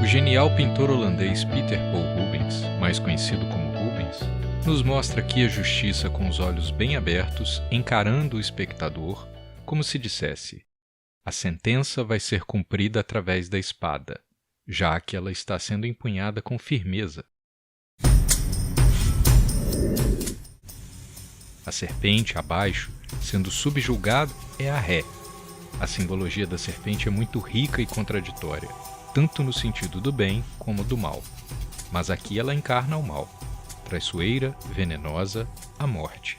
O genial pintor holandês Pieter Paul Rubens, mais conhecido como Rubens, nos mostra aqui a justiça com os olhos bem abertos, encarando o espectador, como se dissesse: a sentença vai ser cumprida através da espada, já que ela está sendo empunhada com firmeza. A serpente, abaixo, sendo subjugada, é a ré. A simbologia da serpente é muito rica e contraditória, tanto no sentido do bem como do mal. Mas aqui ela encarna o mal, traiçoeira, venenosa, a morte.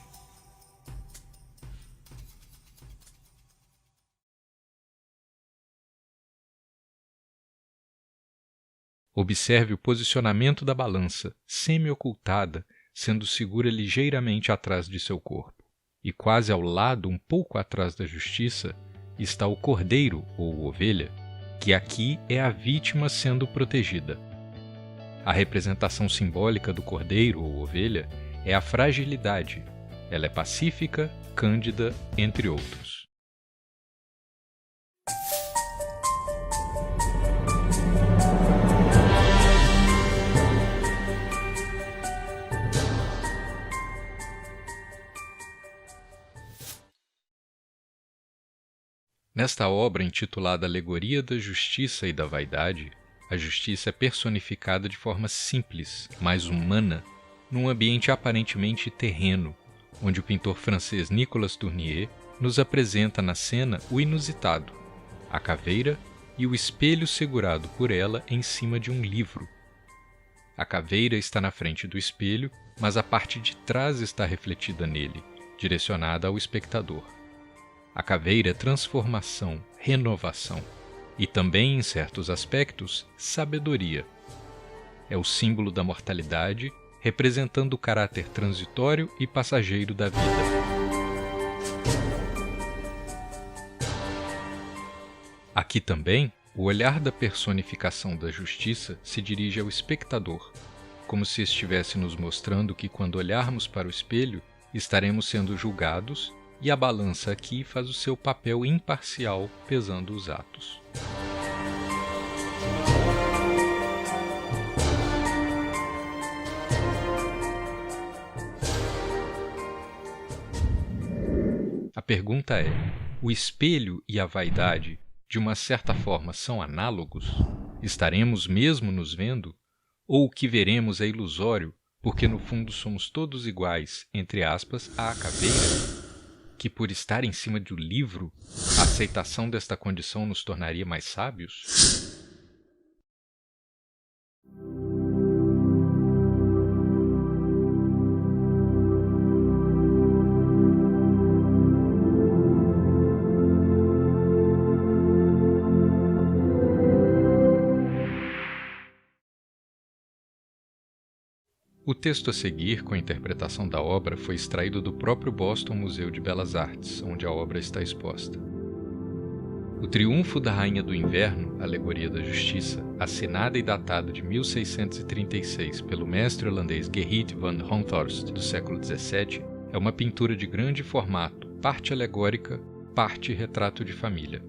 Observe o posicionamento da balança, semi-ocultada, sendo segura ligeiramente atrás de seu corpo. E quase ao lado, um pouco atrás da justiça, está o cordeiro ou ovelha, que aqui é a vítima sendo protegida. A representação simbólica do cordeiro ou ovelha é a fragilidade. Ela é pacífica, cândida, entre outros. Nesta obra intitulada Alegoria da Justiça e da Vaidade, a justiça é personificada de forma simples, mais humana, num ambiente aparentemente terreno, onde o pintor francês Nicolas Tournier nos apresenta na cena o inusitado, a caveira e o espelho segurado por ela em cima de um livro. A caveira está na frente do espelho, mas a parte de trás está refletida nele, direcionada ao espectador. A caveira é transformação, renovação e também, em certos aspectos, sabedoria. É o símbolo da mortalidade, representando o caráter transitório e passageiro da vida. Aqui também, o olhar da personificação da justiça se dirige ao espectador, como se estivesse nos mostrando que quando olharmos para o espelho, estaremos sendo julgados e a balança aqui faz o seu papel imparcial pesando os atos. A pergunta é: o espelho e a vaidade, de uma certa forma, são análogos? Estaremos mesmo nos vendo? Ou o que veremos é ilusório, porque no fundo somos todos iguais, entre aspas, à caveira? Que por estar em cima de um livro, a aceitação desta condição nos tornaria mais sábios? O texto a seguir, com a interpretação da obra, foi extraído do próprio Boston Museu de Belas Artes, onde a obra está exposta. O Triunfo da Rainha do Inverno, alegoria da justiça, assinada e datada de 1636 pelo mestre holandês Gerrit van Honthorst do século XVII, é uma pintura de grande formato, parte alegórica, parte retrato de família.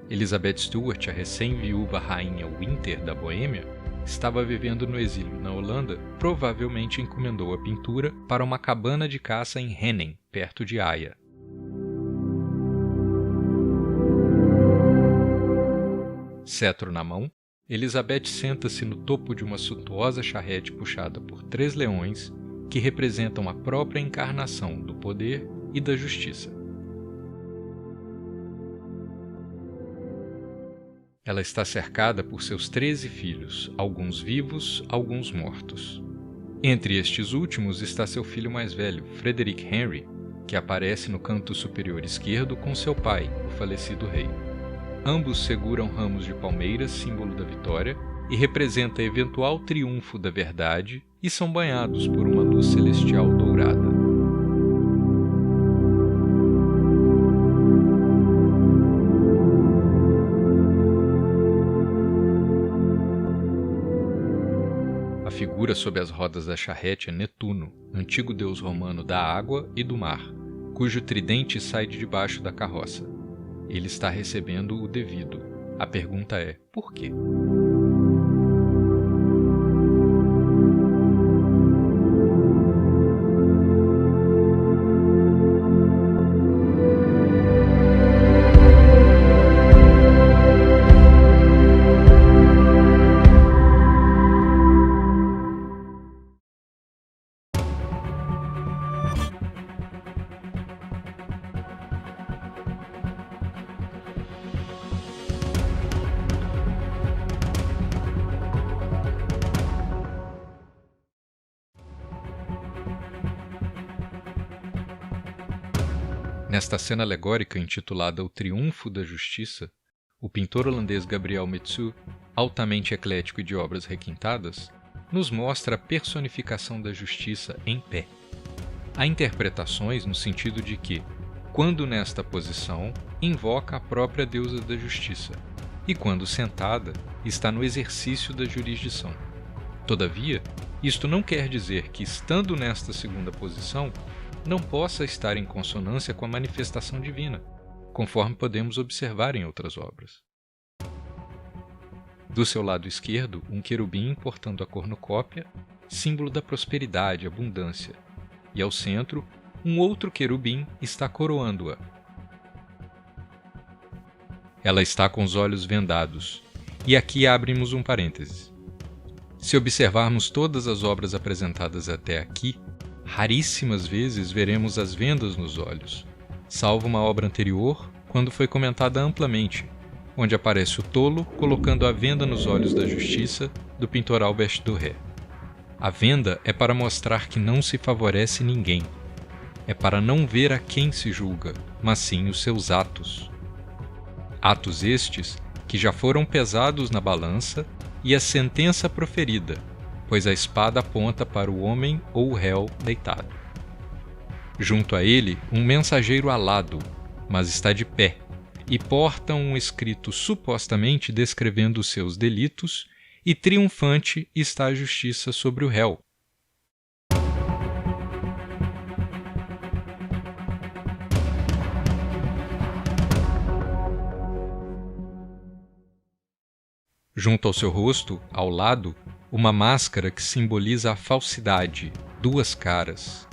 Elizabeth Stuart, a recém-viúva rainha Winter da Boêmia, estava vivendo no exílio na Holanda, provavelmente encomendou a pintura para uma cabana de caça em Hennen, perto de Haia. Cetro na mão, Elizabeth senta-se no topo de uma suntuosa charrete puxada por 3 leões que representam a própria encarnação do poder e da justiça. Ela está cercada por seus 13 filhos, alguns vivos, alguns mortos. Entre estes últimos está seu filho mais velho, Frederick Henry, que aparece no canto superior esquerdo com seu pai, o falecido rei. Ambos seguram ramos de palmeiras, símbolo da vitória, e representa eventual triunfo da verdade, e são banhados por uma luz celestial dourada. A figura sob as rodas da charrete é Netuno, antigo deus romano da água e do mar, cujo tridente sai de debaixo da carroça. Ele está recebendo o devido. A pergunta é: por quê? Nesta cena alegórica intitulada O Triunfo da Justiça, o pintor holandês Gabriel Metsu, altamente eclético e de obras requintadas, nos mostra a personificação da justiça em pé. Há interpretações no sentido de que, quando nesta posição, invoca a própria deusa da justiça, e quando sentada, está no exercício da jurisdição. Todavia, isto não quer dizer que, estando nesta segunda posição, não possa estar em consonância com a manifestação divina, conforme podemos observar em outras obras. Do seu lado esquerdo, um querubim portando a cornucópia, símbolo da prosperidade e abundância, e ao centro, um outro querubim está coroando-a. Ela está com os olhos vendados, e aqui abrimos um parêntese. Se observarmos todas as obras apresentadas até aqui, raríssimas vezes veremos as vendas nos olhos, salvo uma obra anterior, quando foi comentada amplamente, onde aparece o tolo colocando a venda nos olhos da justiça, do pintor Albert Dürer. A venda é para mostrar que não se favorece ninguém. É para não ver a quem se julga, mas sim os seus atos. Atos estes que já foram pesados na balança e a sentença proferida, pois a espada aponta para o homem ou o réu deitado. Junto a ele, um mensageiro alado, mas está de pé, e porta um escrito supostamente descrevendo os seus delitos, e triunfante está a justiça sobre o réu. Junto ao seu rosto, ao lado, uma máscara que simboliza a falsidade, 2 caras.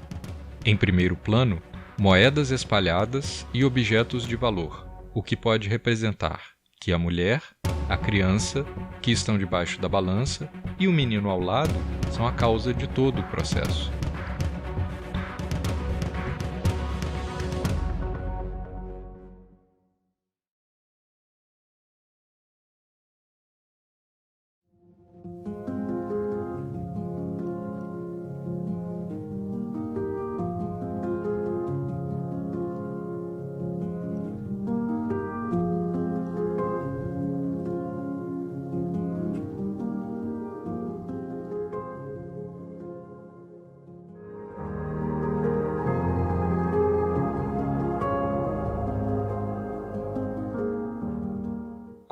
Em primeiro plano, moedas espalhadas e objetos de valor, o que pode representar que a mulher, a criança, que estão debaixo da balança, e o menino ao lado são a causa de todo o processo.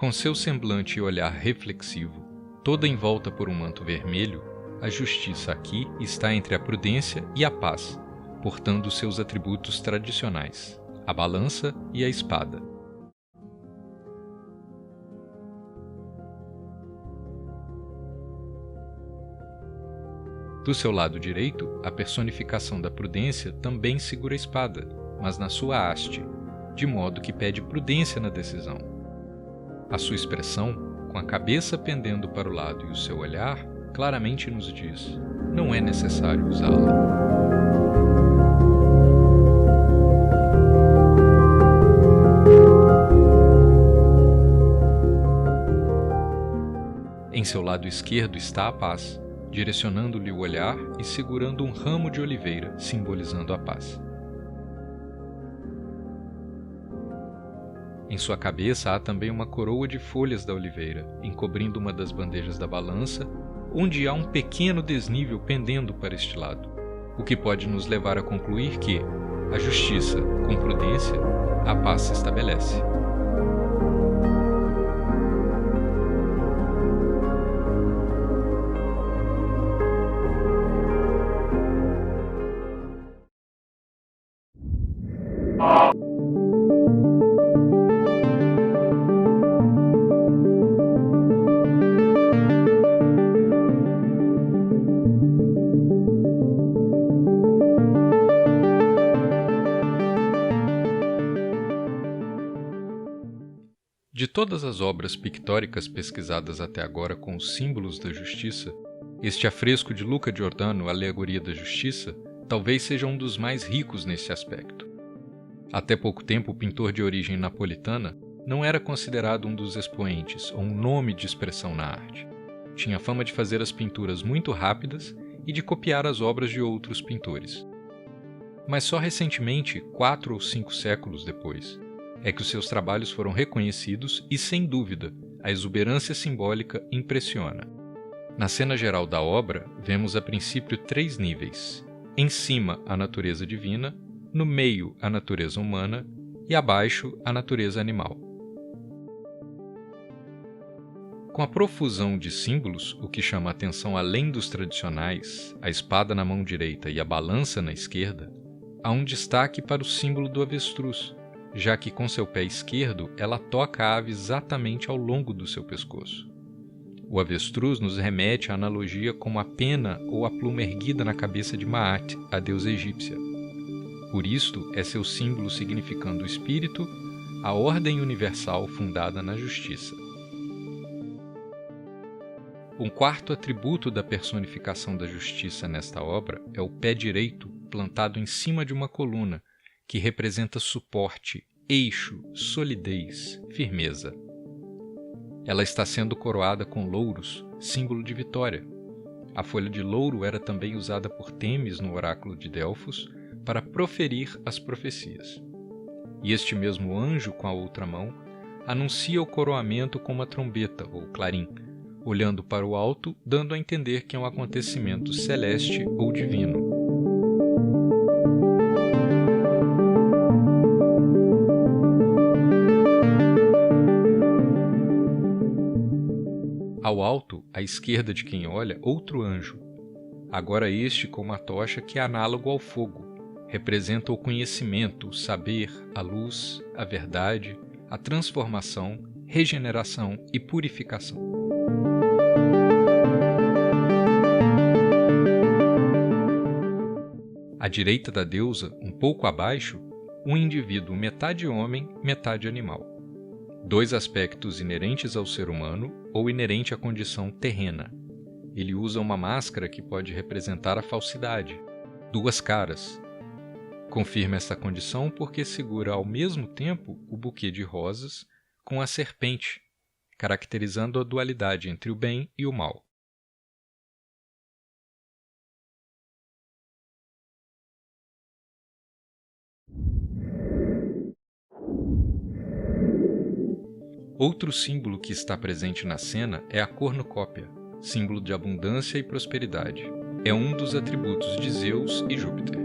Com seu semblante e olhar reflexivo, toda envolta por um manto vermelho, a justiça aqui está entre a prudência e a paz, portando seus atributos tradicionais, a balança e a espada. Do seu lado direito, a personificação da prudência também segura a espada, mas na sua haste, de modo que pede prudência na decisão. A sua expressão, com a cabeça pendendo para o lado e o seu olhar, claramente nos diz: não é necessário usá-la. Em seu lado esquerdo está a paz, direcionando-lhe o olhar e segurando um ramo de oliveira, simbolizando a paz. Em sua cabeça há também uma coroa de folhas da oliveira, encobrindo uma das bandejas da balança, onde há um pequeno desnível pendendo para este lado, o que pode nos levar a concluir que, a justiça, com prudência, a paz se estabelece. De todas as obras pictóricas pesquisadas até agora com os símbolos da justiça, este afresco de Luca Giordano, Alegoria da Justiça, talvez seja um dos mais ricos nesse aspecto. Até pouco tempo, o pintor de origem napolitana não era considerado um dos expoentes ou um nome de expressão na arte. Tinha fama de fazer as pinturas muito rápidas e de copiar as obras de outros pintores. Mas só recentemente, 4 ou 5 séculos depois, é que os seus trabalhos foram reconhecidos e, sem dúvida, a exuberância simbólica impressiona. Na cena geral da obra, vemos a princípio 3 níveis. Em cima, a natureza divina, no meio, a natureza humana e abaixo, a natureza animal. Com a profusão de símbolos, o que chama a atenção além dos tradicionais, a espada na mão direita e a balança na esquerda, há um destaque para o símbolo do avestruz, já que com seu pé esquerdo ela toca a ave exatamente ao longo do seu pescoço. O avestruz nos remete à analogia com a pena ou a pluma erguida na cabeça de Maat, a deusa egípcia. Por isto, é seu símbolo significando o espírito, a ordem universal fundada na justiça. Um quarto atributo da personificação da justiça nesta obra é o pé direito plantado em cima de uma coluna, que representa suporte, eixo, solidez, firmeza. Ela está sendo coroada com louros, símbolo de vitória. A folha de louro era também usada por Temis no oráculo de Delfos para proferir as profecias. E este mesmo anjo, com a outra mão, anuncia o coroamento com uma trombeta ou clarim, olhando para o alto, dando a entender que é um acontecimento celeste ou divino. Ao alto, à esquerda de quem olha, outro anjo, agora este com uma tocha que é análogo ao fogo, representa o conhecimento, o saber, a luz, a verdade, a transformação, regeneração e purificação. À direita da deusa, um pouco abaixo, um indivíduo metade homem, metade animal. 2 aspectos inerentes ao ser humano ou inerente à condição terrena. Ele usa uma máscara que pode representar a falsidade, 2 caras. Confirma essa condição porque segura ao mesmo tempo o buquê de rosas com a serpente, caracterizando a dualidade entre o bem e o mal. Outro símbolo que está presente na cena é a cornucópia, símbolo de abundância e prosperidade. É um dos atributos de Zeus e Júpiter.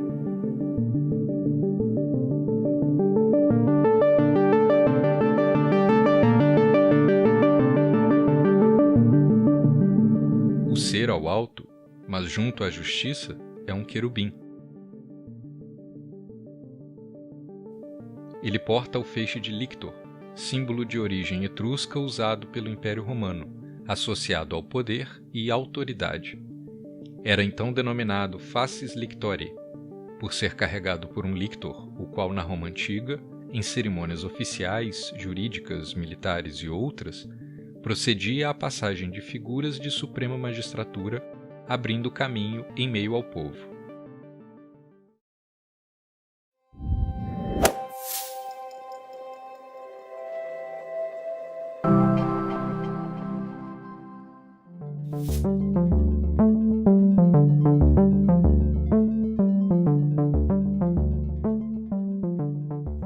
subir ao alto, mas junto à justiça, é um querubim. Ele porta o feixe de Lictor, símbolo de origem etrusca usado pelo Império Romano, associado ao poder e autoridade. Era então denominado Fasces Lictori, por ser carregado por um lictor, o qual na Roma antiga, em cerimônias oficiais, jurídicas, militares e outras, procedia à passagem de figuras de suprema magistratura, abrindo caminho em meio ao povo.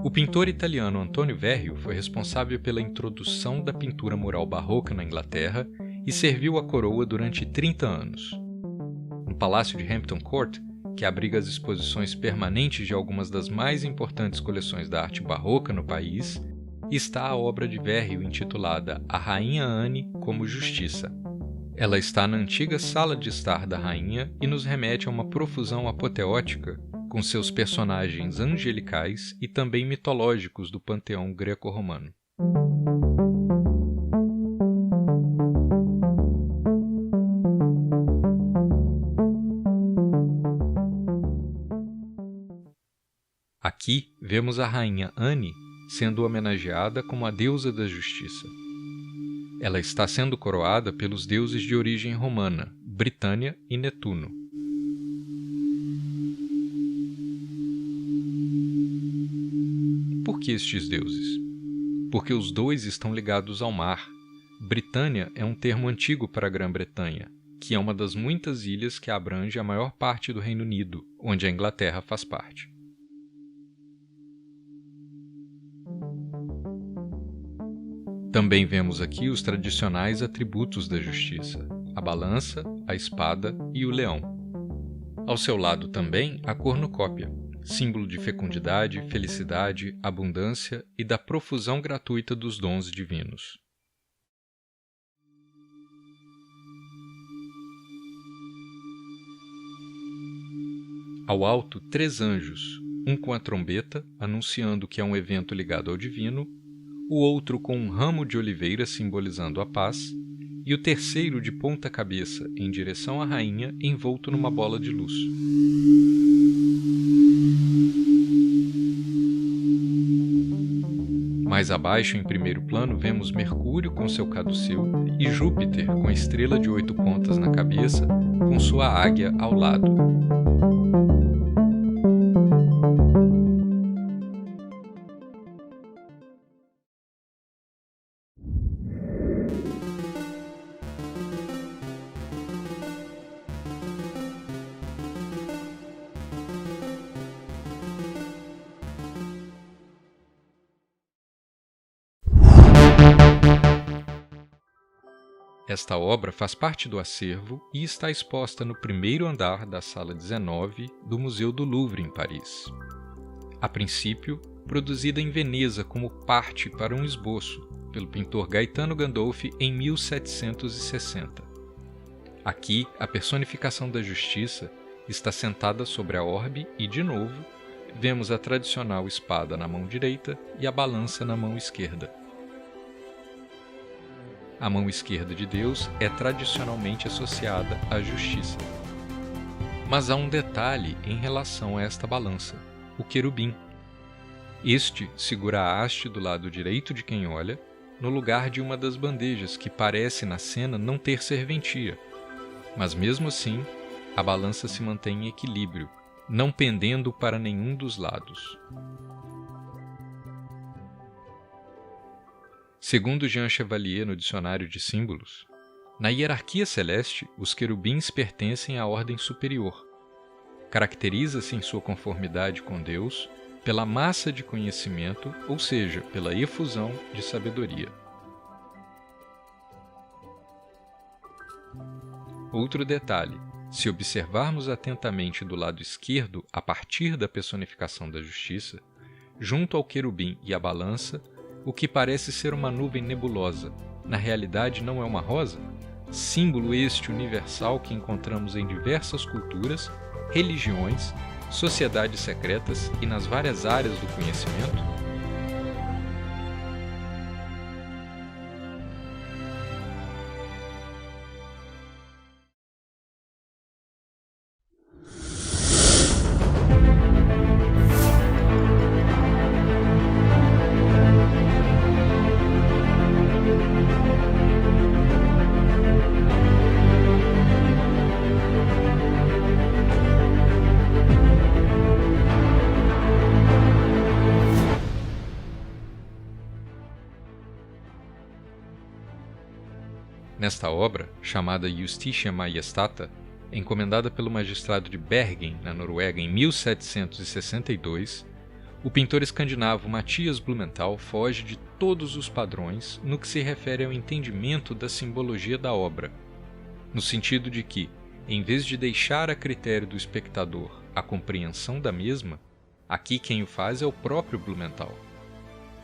O pintor italiano Antonio Verrio foi responsável pela introdução da pintura mural barroca na Inglaterra e serviu a coroa durante 30 anos. No Palácio de Hampton Court, que abriga as exposições permanentes de algumas das mais importantes coleções da arte barroca no país, está a obra de Verrio intitulada A Rainha Anne como Justiça. Ela está na antiga sala de estar da rainha e nos remete a uma profusão apoteótica com seus personagens angelicais e também mitológicos do panteão greco-romano. Aqui vemos a rainha Anne sendo homenageada como a deusa da justiça. Ela está sendo coroada pelos deuses de origem romana, Britânia e Netuno. Por que estes deuses? Porque os dois estão ligados ao mar. Britânia é um termo antigo para a Grã-Bretanha, que é uma das muitas ilhas que abrange a maior parte do Reino Unido, onde a Inglaterra faz parte. Também vemos aqui os tradicionais atributos da justiça: a balança, a espada e o leão. Ao seu lado também a cornucópia, símbolo de fecundidade, felicidade, abundância e da profusão gratuita dos dons divinos. Ao alto, 3 anjos, um com a trombeta, anunciando que é um evento ligado ao divino, o outro com um ramo de oliveira simbolizando a paz, e o terceiro de ponta cabeça em direção à rainha, envolto numa bola de luz. Mais abaixo, em primeiro plano, vemos Mercúrio com seu caduceu e Júpiter com a estrela de 8 pontas na cabeça, com sua águia ao lado. Esta obra faz parte do acervo e está exposta no primeiro andar da Sala 19 do Museu do Louvre, em Paris. A princípio, produzida em Veneza como parte para um esboço pelo pintor Gaetano Gandolfi em 1760. Aqui, a personificação da justiça está sentada sobre a orbe e, de novo, vemos a tradicional espada na mão direita e a balança na mão esquerda. A mão esquerda de Deus é tradicionalmente associada à justiça. Mas há um detalhe em relação a esta balança: o querubim. Este segura a haste do lado direito de quem olha, no lugar de uma das bandejas que parece na cena não ter serventia. Mas mesmo assim, a balança se mantém em equilíbrio, não pendendo para nenhum dos lados. Segundo Jean Chevalier no Dicionário de Símbolos, na hierarquia celeste, os querubins pertencem à ordem superior. Caracteriza-se em sua conformidade com Deus pela massa de conhecimento, ou seja, pela efusão de sabedoria. Outro detalhe: se observarmos atentamente do lado esquerdo, a partir da personificação da justiça, junto ao querubim e à balança, o que parece ser uma nuvem nebulosa, na realidade não é uma rosa? símbolo este universal que encontramos em diversas culturas, religiões, sociedades secretas e nas várias áreas do conhecimento? Nesta obra, chamada Justitia Majestata, encomendada pelo magistrado de Bergen, na Noruega, em 1762, o pintor escandinavo Mathias Blumenthal foge de todos os padrões no que se refere ao entendimento da simbologia da obra, no sentido de que, em vez de deixar a critério do espectador a compreensão da mesma, aqui quem o faz é o próprio Blumenthal.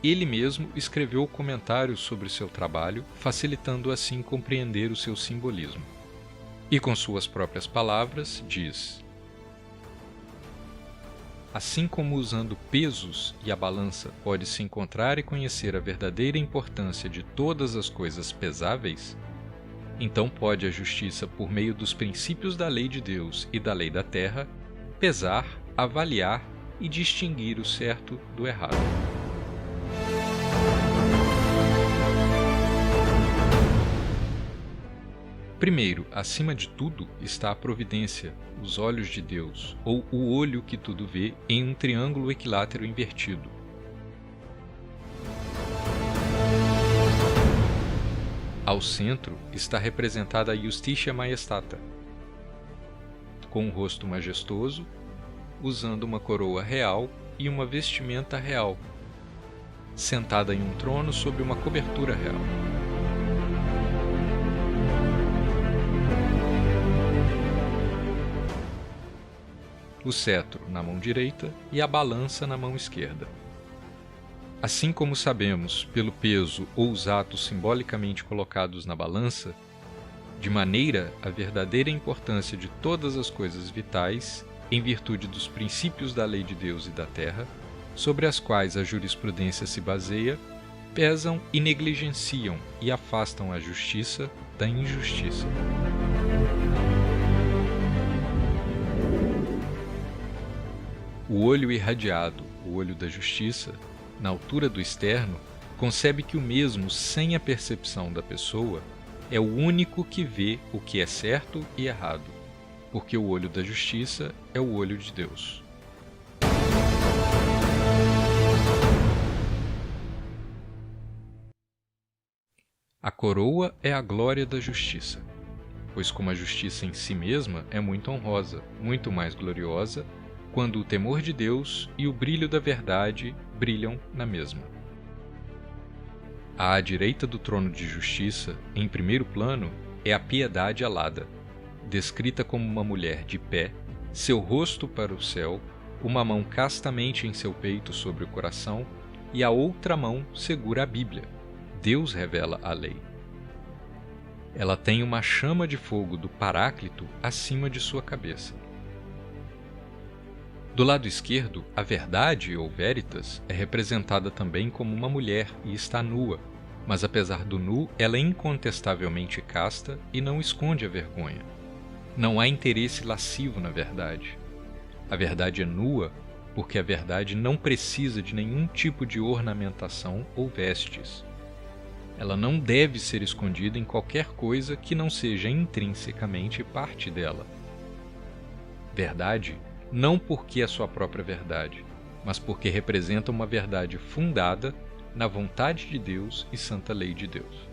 Ele mesmo escreveu comentários sobre seu trabalho, facilitando assim compreender o seu simbolismo. E com suas próprias palavras, diz: assim como usando pesos e a balança pode-se encontrar e conhecer a verdadeira importância de todas as coisas pesáveis, então pode a justiça, por meio dos princípios da lei de Deus e da lei da terra, pesar, avaliar e distinguir o certo do errado. Primeiro, acima de tudo, está a providência, os olhos de Deus, ou o olho que tudo vê, em um triângulo equilátero invertido. Ao centro está representada a Justitia Majestata, com um rosto majestoso, usando uma coroa real e uma vestimenta real, sentada em um trono sob uma cobertura real. O cetro na mão direita e a balança na mão esquerda. Assim como sabemos, pelo peso ou os atos simbolicamente colocados na balança, de maneira a verdadeira importância de todas as coisas vitais, em virtude dos princípios da lei de Deus e da terra, sobre as quais a jurisprudência se baseia, pesam e negligenciam e afastam a justiça da injustiça. O olho irradiado, o olho da justiça, na altura do externo, concebe que o mesmo, sem a percepção da pessoa, é o único que vê o que é certo e errado, porque o olho da justiça é o olho de Deus. A coroa é a glória da justiça, pois como a justiça em si mesma é muito honrosa, muito mais gloriosa, quando o temor de Deus e o brilho da verdade brilham na mesma. À direita do trono de justiça, em primeiro plano, é a piedade alada, descrita como uma mulher de pé, seu rosto para o céu, uma mão castamente em seu peito sobre o coração e a outra mão segura a Bíblia. Deus revela a lei. Ela tem uma chama de fogo do Paráclito acima de sua cabeça. Do lado esquerdo, a verdade, ou veritas, é representada também como uma mulher e está nua, mas apesar do nu, ela é incontestavelmente casta e não esconde a vergonha. Não há interesse lascivo na verdade. A verdade é nua porque a verdade não precisa de nenhum tipo de ornamentação ou vestes. Ela não deve ser escondida em qualquer coisa que não seja intrinsecamente parte dela. Verdade não porque é sua própria verdade, mas porque representa uma verdade fundada na vontade de Deus e santa lei de Deus.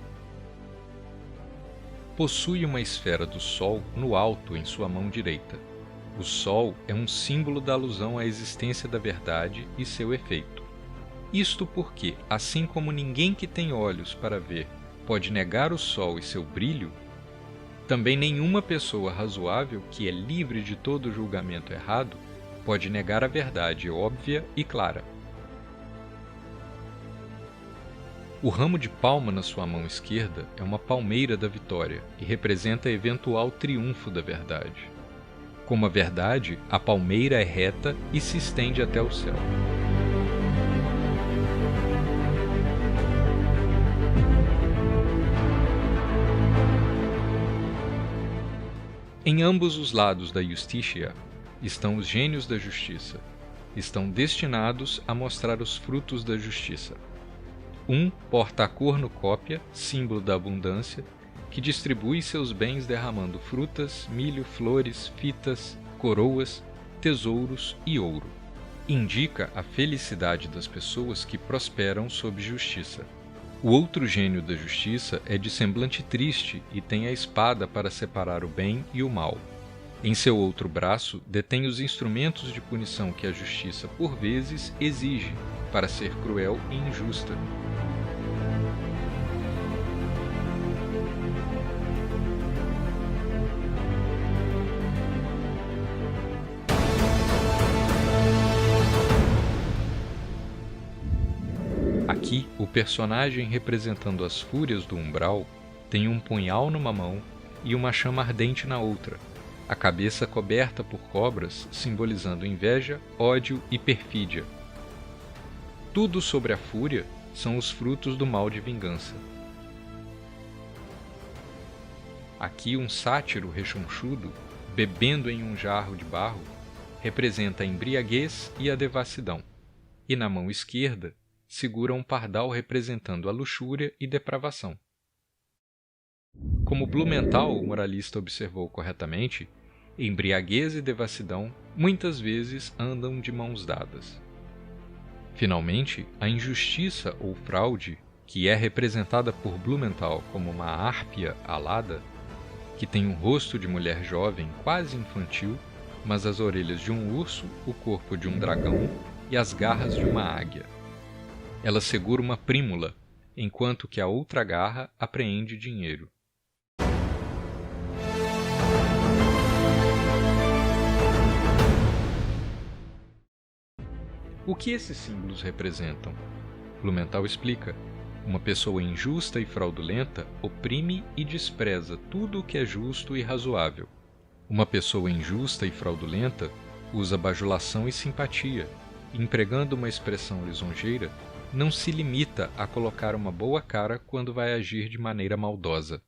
Possui uma esfera do Sol no alto em sua mão direita. O Sol é um símbolo da alusão à existência da verdade e seu efeito. Isto porque, assim como ninguém que tem olhos para ver pode negar o Sol e seu brilho, também nenhuma pessoa razoável que é livre de todo julgamento errado pode negar a verdade óbvia e clara. O ramo de palma na sua mão esquerda é uma palmeira da vitória e representa eventual triunfo da verdade. Como a verdade, a palmeira é reta e se estende até o céu. Em ambos os lados da Justitia estão os gênios da justiça. Estão destinados a mostrar os frutos da justiça. Um porta a cornucópia, símbolo da abundância, que distribui seus bens derramando frutas, milho, flores, fitas, coroas, tesouros e ouro. Indica a felicidade das pessoas que prosperam sob justiça. O outro gênio da justiça é de semblante triste e tem a espada para separar o bem e o mal. Em seu outro braço detém os instrumentos de punição que a justiça por vezes exige para ser cruel e injusta. Aqui, o personagem representando as fúrias do umbral tem um punhal numa mão e uma chama ardente na outra, a cabeça coberta por cobras, simbolizando inveja, ódio e perfídia. Tudo sobre a fúria são os frutos do mal de vingança. Aqui, um sátiro rechonchudo, bebendo em um jarro de barro, representa a embriaguez e a devassidão, e na mão esquerda segura um pardal representando a luxúria e depravação. Como Blumenthal, o moralista, observou corretamente, embriaguez e devassidão muitas vezes andam de mãos dadas. Finalmente, a injustiça ou fraude, que é representada por Blumenthal como uma hárpia alada, que tem um rosto de mulher jovem quase infantil, mas as orelhas de um urso, o corpo de um dragão e as garras de uma águia. Ela segura uma prímula, enquanto que a outra garra apreende dinheiro. O que esses símbolos representam? Blumenthal explica: uma pessoa injusta e fraudulenta oprime e despreza tudo o que é justo e razoável. Uma pessoa injusta e fraudulenta usa bajulação e simpatia, e, empregando uma expressão lisonjeira, não se limita a colocar uma boa cara quando vai agir de maneira maldosa.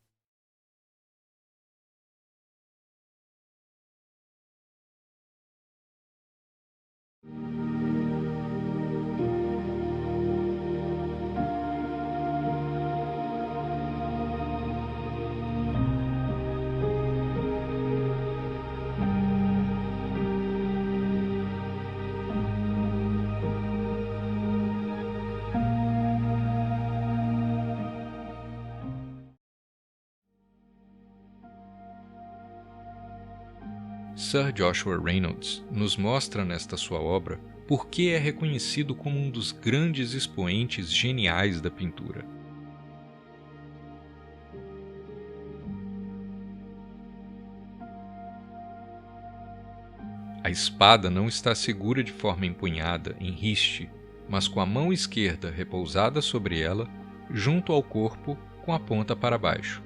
Sir Joshua Reynolds nos mostra nesta sua obra por que é reconhecido como um dos grandes expoentes geniais da pintura. A espada não está segura de forma empunhada, em riste, mas com a mão esquerda repousada sobre ela, junto ao corpo, com a ponta para baixo.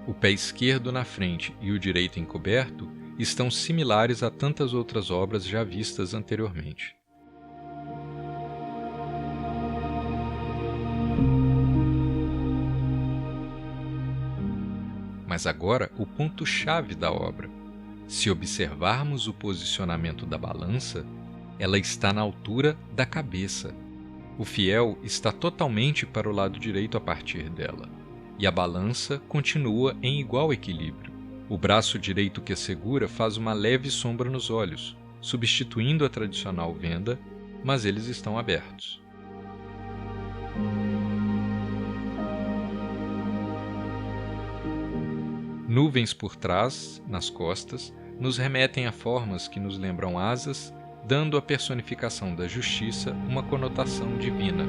O pé esquerdo na frente e o direito encoberto estão similares a tantas outras obras já vistas anteriormente. Mas agora o ponto-chave da obra. Se observarmos o posicionamento da balança, ela está na altura da cabeça. O fiel está totalmente para o lado direito a partir dela, e a balança continua em igual equilíbrio. O braço direito que a segura faz uma leve sombra nos olhos, substituindo a tradicional venda, mas eles estão abertos. Nuvens por trás, nas costas, nos remetem a formas que nos lembram asas, dando à personificação da justiça uma conotação divina.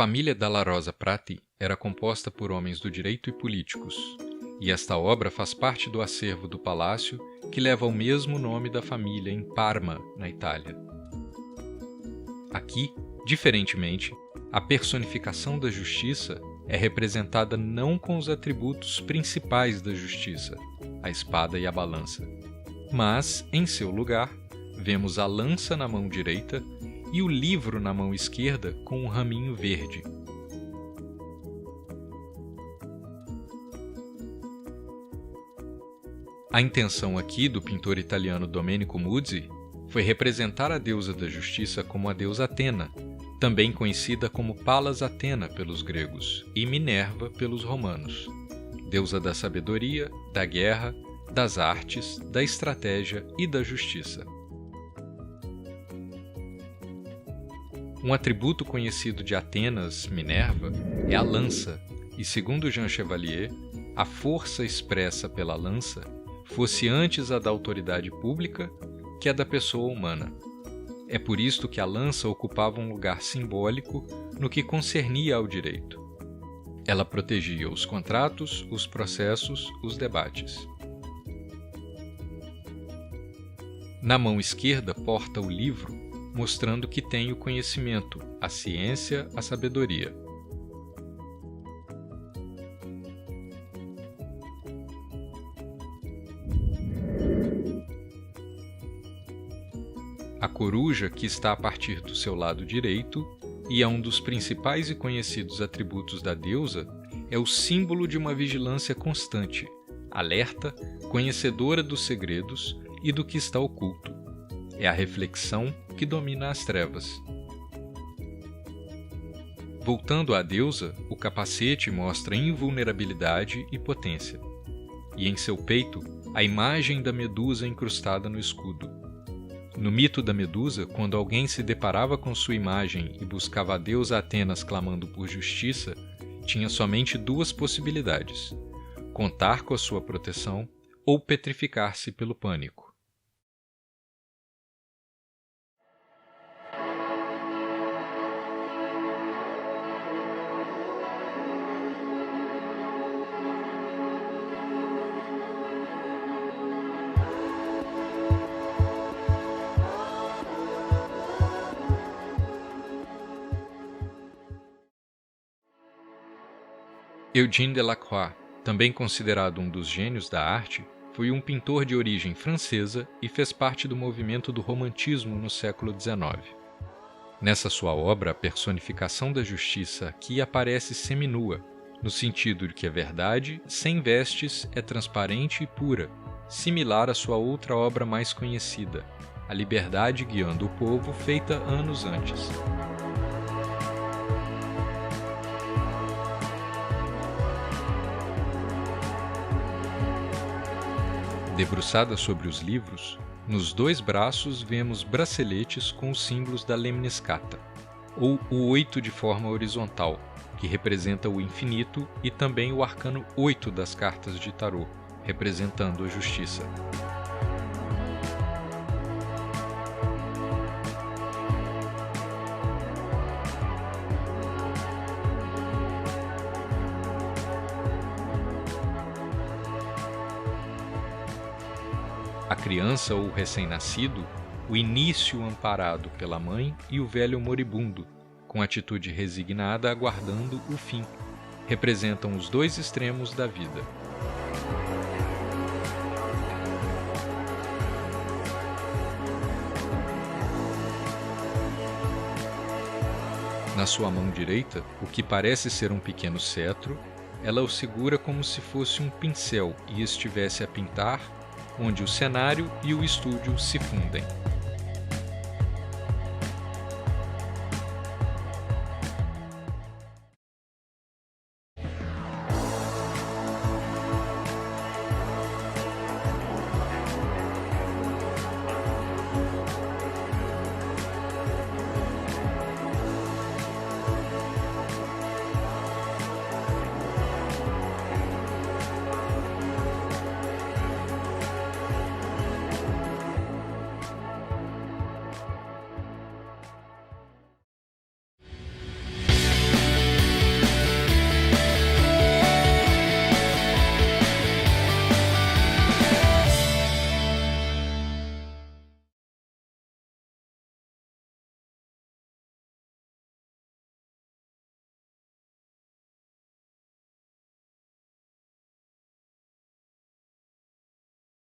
família Dalla Rosa Prati era composta por homens do direito e políticos, e esta obra faz parte do acervo do palácio que leva o mesmo nome da família em Parma, na Itália. Aqui, diferentemente, a personificação da justiça é representada não com os atributos principais da justiça, a espada e a balança, mas, em seu lugar, vemos a lança na mão direita e o livro na mão esquerda com um raminho verde. A intenção aqui do pintor italiano Domenico Muzzi foi representar a deusa da justiça como a deusa Atena, também conhecida como Palas Athena pelos gregos e Minerva pelos romanos, deusa da sabedoria, da guerra, das artes, da estratégia e da justiça. Um atributo conhecido de Atenas, Minerva, é a lança, e segundo Jean Chevalier, a força expressa pela lança fosse antes a da autoridade pública que a da pessoa humana. É por isto que a lança ocupava um lugar simbólico no que concernia ao direito. Ela protegia os contratos, os processos, os debates. Na mão esquerda porta o livro, mostrando que tem o conhecimento, a ciência, a sabedoria. A coruja, que está a partir do seu lado direito, e é um dos principais e conhecidos atributos da deusa, é o símbolo de uma vigilância constante, alerta, conhecedora dos segredos e do que está oculto. É a reflexão que domina as trevas. Voltando à deusa, o capacete mostra invulnerabilidade e potência, e em seu peito, a imagem da Medusa incrustada no escudo. No mito da Medusa, quando alguém se deparava com sua imagem e buscava a deusa Atenas clamando por justiça, tinha somente duas possibilidades: contar com a sua proteção ou petrificar-se pelo pânico. Eugène Delacroix, também considerado um dos gênios da arte, foi um pintor de origem francesa e fez parte do movimento do romantismo no século XIX. Nessa sua obra, a personificação da justiça aqui aparece seminua, no sentido de que a verdade, sem vestes, é transparente e pura, similar à sua outra obra mais conhecida, A Liberdade Guiando o Povo, feita anos antes. Debruçada sobre os livros, nos dois braços vemos braceletes com os símbolos da Lemniscata, ou o 8 de forma horizontal, que representa o infinito, e também o arcano 8 das cartas de tarô, representando a justiça. A criança ou recém-nascido, o início amparado pela mãe e o velho moribundo, com atitude resignada aguardando o fim, representam os dois extremos da vida. Na sua mão direita, o que parece ser um pequeno cetro, ela o segura como se fosse um pincel e estivesse a pintar, onde o cenário e o estúdio se fundem.